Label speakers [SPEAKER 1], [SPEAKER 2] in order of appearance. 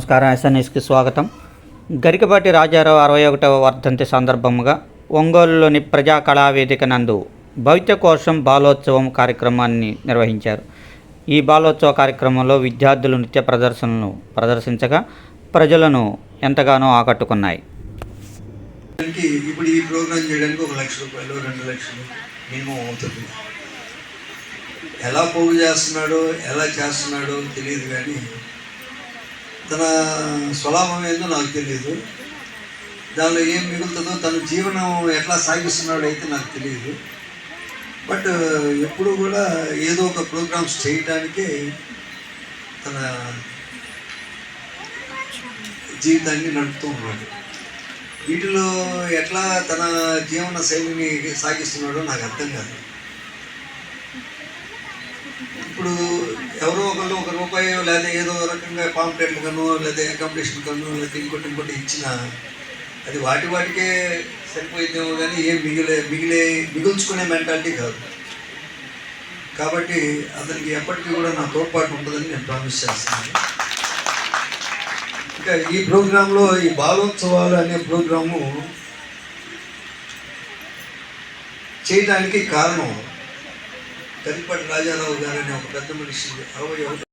[SPEAKER 1] నమస్కారం. ఎస్ఎన్ఎస్కి స్వాగతం. గరికపాటి రాజారావు 61వ వర్ధంతి సందర్భంగా ఒంగోలులోని ప్రజా కళావేదిక నందు భవిత్య కోశం బాలోత్సవం కార్యక్రమాన్ని నిర్వహించారు. ఈ బాలోత్సవ కార్యక్రమంలో విద్యార్థులు నృత్య ప్రదర్శనలను ప్రదర్శించగా ప్రజలను ఎంతగానో ఆకట్టుకున్నాయి.
[SPEAKER 2] ఇప్పుడు ఈ ప్రోగ్రాం చేయడానికి 1 లక్ష రూపాయలు 2 లక్షలు మినిమం అవుతుంది. ఎలా పోగు చేస్తున్నాడో ఎలా చేస్తున్నాడో తెలియదు, కానీ తన స్వలాభం ఏందో నాకు తెలియదు. దానిలో ఏం మిగులుతుందో, తన జీవనం ఎట్లా సాగిస్తున్నాడో అయితే నాకు తెలియదు. బట్ ఎప్పుడు కూడా ఏదో ఒక ప్రోగ్రామ్స్ చేయడానికే తన జీవితాన్ని నడుపుతూ ఉన్నాడు. వీటిలో ఎట్లా తన జీవన శైలిని సాగిస్తున్నాడో నాకు అర్థం కాదు. ఇప్పుడు ఎవరో ఒకళ్ళు 1 రూపాయి లేదా ఏదో రకంగా పాంప్లెట్లు కను లేదా అకామిడేషన్ కను లేదా ఇంకోటి ఇచ్చినా అది వాటికే సరిపోయిద్దేమో, కానీ ఏం మిగుల్చుకునే మెంటాలిటీ కాదు. కాబట్టి అతనికి ఎప్పటికీ కూడా నా తోడ్పాటు ఉంటుందని నేను ప్రామిస్ చేస్తున్నాను. ఇంకా ఈ ప్రోగ్రాంలో ఈ బాలోత్సవాలు అనే ప్రోగ్రాము చేయడానికి కారణం గరికపాటి రాజారావు గారు అనే ఒక పెద్ద మనిషి 61